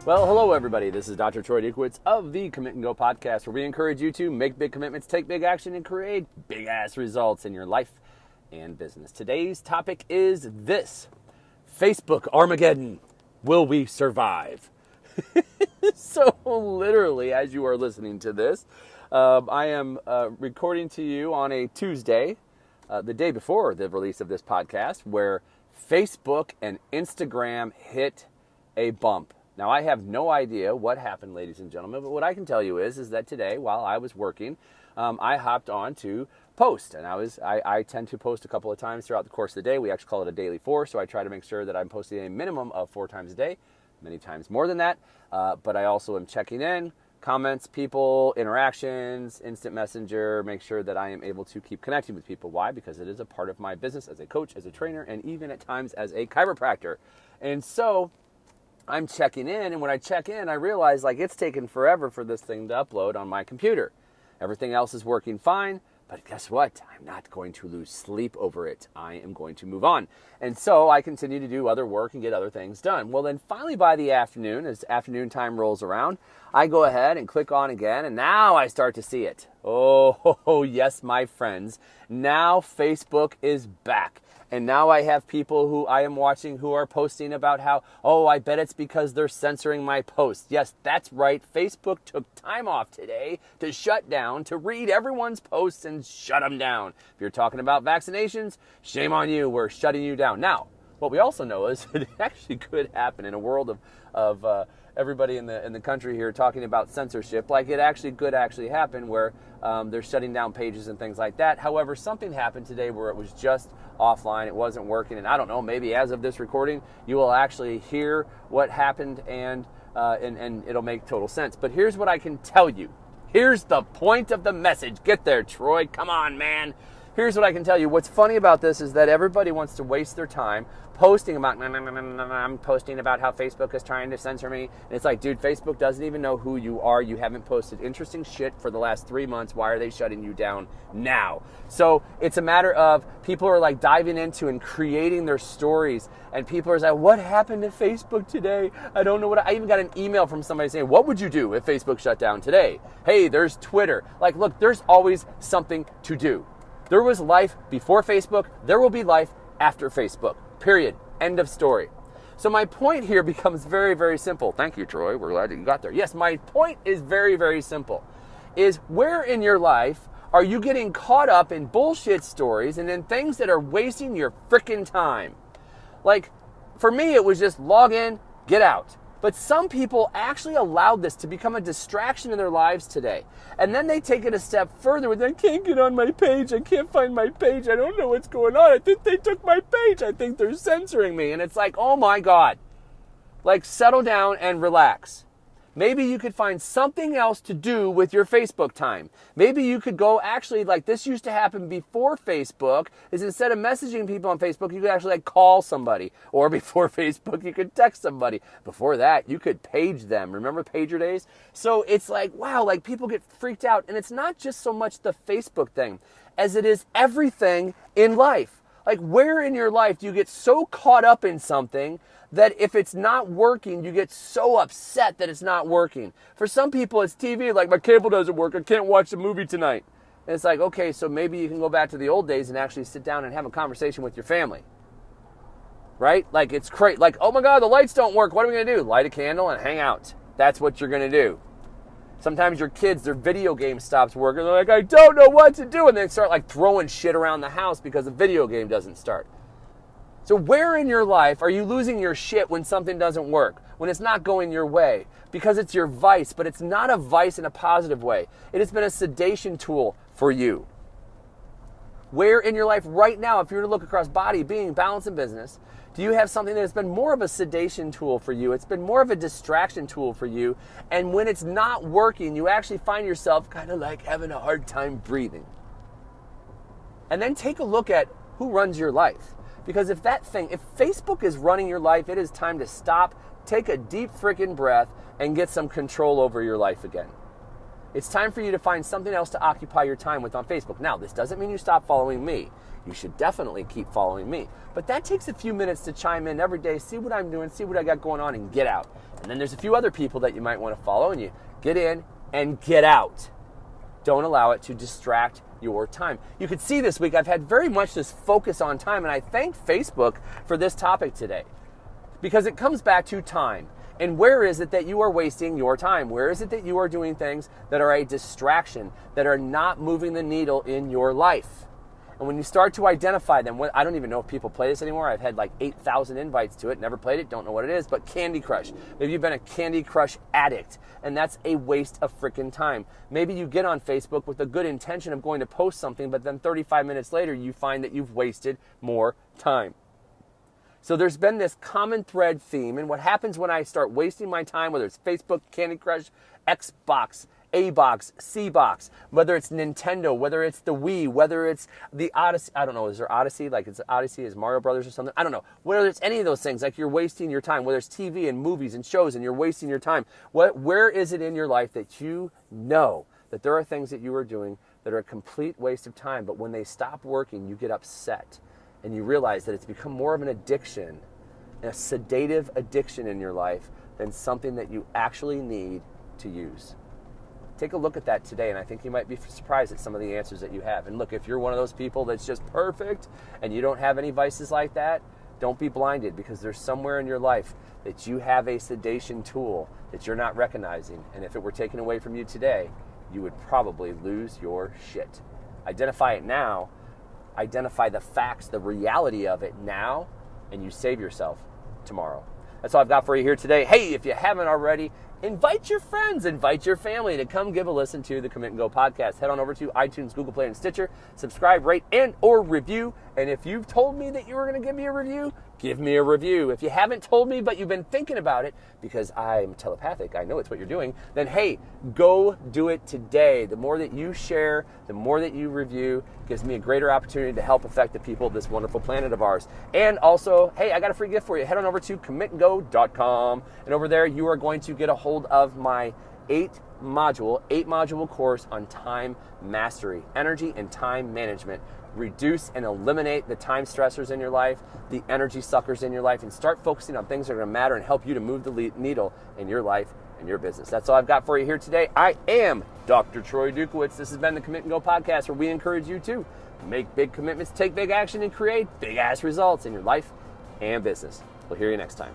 Well, hello everybody. This is Dr. Troy Dukowitz of the Commit and Go podcast, where we encourage you to make big commitments, take big action, and create big-ass results in your life and business. Today's topic is this: Facebook Armageddon. Will we survive? So literally, as you are listening to this, I am recording to you on a Tuesday, the day before the release of this podcast, where Facebook and Instagram hit a bump. Now, I have no idea what happened, ladies and gentlemen, but what I can tell you is that today, while I was working, I hopped on to post, and I tend to post a couple of times throughout the course of the day. We actually call it a daily 4, so I try to make sure that I'm posting a minimum of 4 times a day, many times more than that, but I also am checking in, comments, people, interactions, instant messenger, make sure that I am able to keep connecting with people. Why? Because it is a part of my business as a coach, as a trainer, and even at times as a chiropractor. And so I'm checking in, and when I check in, I realize it's taken forever for this thing to upload on my computer. Everything else is working fine, but guess what? I'm not going to lose sleep over it. I am going to move on. And so I continue to do other work and get other things done. Well, then finally by the afternoon, as afternoon time rolls around, I go ahead and click on again, and now I start to see it. Oh, yes, my friends. Now Facebook is back. And now I have people who I am watching who are posting about how, I bet it's because they're censoring my posts. Yes, that's right. Facebook took time off today to shut down, to read everyone's posts and shut them down. If you're talking about vaccinations, shame on you. We're shutting you down. Now, what we also know is it actually could happen in a world of everybody in the country here talking about censorship. It actually could happen where they're shutting down pages and things like that. However, something happened today where it was just offline. It wasn't working. And I don't know, maybe as of this recording, you will actually hear what happened and it'll make total sense. But here's what I can tell you. Here's the point of the message. Get there, Troy. Come on, man. Here's what I can tell you. What's funny about this is that everybody wants to waste their time posting about, I'm posting about how Facebook is trying to censor me. And it's like, dude, Facebook doesn't even know who you are. You haven't posted interesting shit for the last 3 months. Why are they shutting you down now? So it's a matter of people are diving into and creating their stories. And people are like, what happened to Facebook today? I don't know I even got an email from somebody saying, what would you do if Facebook shut down today? Hey, there's Twitter. Look, there's always something to do. There was life before Facebook. There will be life after Facebook. Period. End of story. So my point here becomes very, very simple. Thank you, Troy. We're glad you got there. Yes, my point is very, very simple. Is where in your life are you getting caught up in bullshit stories and in things that are wasting your frickin' time? For me, it was just log in, get out. But some people actually allowed this to become a distraction in their lives today. And then they take it a step further with, I can't get on my page. I can't find my page. I don't know what's going on. I think they took my page. I think they're censoring me. And it's like, oh my God. Settle down and relax. Maybe you could find something else to do with your Facebook time. Maybe you could go this used to happen before Facebook, is instead of messaging people on Facebook, you could actually call somebody. Or before Facebook, you could text somebody. Before that, you could page them. Remember pager days? So it's wow, people get freaked out. And it's not just so much the Facebook thing as it is everything in life. Where in your life do you get so caught up in something that if it's not working, you get so upset that it's not working? For some people, it's TV. My cable doesn't work. I can't watch the movie tonight. And it's okay, so maybe you can go back to the old days and actually sit down and have a conversation with your family. Right? It's great. Oh my God, the lights don't work. What are we going to do? Light a candle and hang out. That's what you're going to do. Sometimes your kids, their video game stops working. They're like, I don't know what to do. And they start throwing shit around the house because the video game doesn't start. So where in your life are you losing your shit when something doesn't work? When it's not going your way? Because it's your vice, but it's not a vice in a positive way. It has been a sedation tool for you. Where in your life right now, if you were to look across body, being, balance, and business, do you have something that has been more of a sedation tool for you? It's been more of a distraction tool for you. And when it's not working, you actually find yourself kind of having a hard time breathing. And then take a look at who runs your life. Because if Facebook is running your life, it is time to stop, take a deep freaking breath, and get some control over your life again. It's time for you to find something else to occupy your time with on Facebook. Now, this doesn't mean you stop following me. you should definitely keep following me. But that takes a few minutes to chime in every day, see what I'm doing, see what I got going on, and get out. And then there's a few other people that you might want to follow, and you get in and get out. Don't allow it to distract your time. You could see this week I've had very much this focus on time, and I thank Facebook for this topic today because it comes back to time. And where is it that you are wasting your time? Where is it that you are doing things that are a distraction, that are not moving the needle in your life? And when you start to identify them, I don't even know if people play this anymore. I've had like 8,000 invites to it, never played it, don't know what it is, but Candy Crush. Maybe you've been a Candy Crush addict, and that's a waste of freaking time. Maybe you get on Facebook with the good intention of going to post something, but then 35 minutes later, you find that you've wasted more time. So there's been this common thread theme, and what happens when I start wasting my time, whether it's Facebook, Candy Crush, Xbox, A-Box, C-Box, whether it's Nintendo, whether it's the Wii, whether it's the Odyssey, I don't know, is there Odyssey? Like it's Odyssey is Mario Brothers or something? I don't know. Whether it's any of those things, like you're wasting your time, whether it's TV and movies and shows and you're wasting your time, where is it in your life that you know that there are things that you are doing that are a complete waste of time, but when they stop working, you get upset and you realize that it's become more of an addiction, a sedative addiction in your life than something that you actually need to use? Take a look at that today, and I think you might be surprised at some of the answers that you have. And look, if you're one of those people that's just perfect and you don't have any vices like that, don't be blinded, because there's somewhere in your life that you have a sedation tool that you're not recognizing. And if it were taken away from you today, you would probably lose your shit. Identify it now. Identify the facts, the reality of it now, and you save yourself tomorrow. That's all I've got for you here today. Hey, if you haven't already, invite your friends, invite your family to come give a listen to the Commit and Go podcast. Head on over to iTunes, Google Play, and Stitcher. Subscribe, rate, and or review. And if you've told me that you were going to give me a review, give me a review. If you haven't told me, but you've been thinking about it, because I'm telepathic, I know it's what you're doing, then hey, go do it today. The more that you share, the more that you review, gives me a greater opportunity to help affect the people of this wonderful planet of ours. And also, hey, I got a free gift for you. Head on over to commitandgo.com, and over there you are going to get a hold of my 8-module course on time mastery, energy and time management. Reduce and eliminate the time stressors in your life, the energy suckers in your life, and start focusing on things that are going to matter and help you to move the needle in your life and your business. That's all I've got for you here today. I am Dr. Troy Dukowitz. This has been the Commit and Go podcast, where we encourage you to make big commitments, take big action, and create big-ass results in your life and business. We'll hear you next time.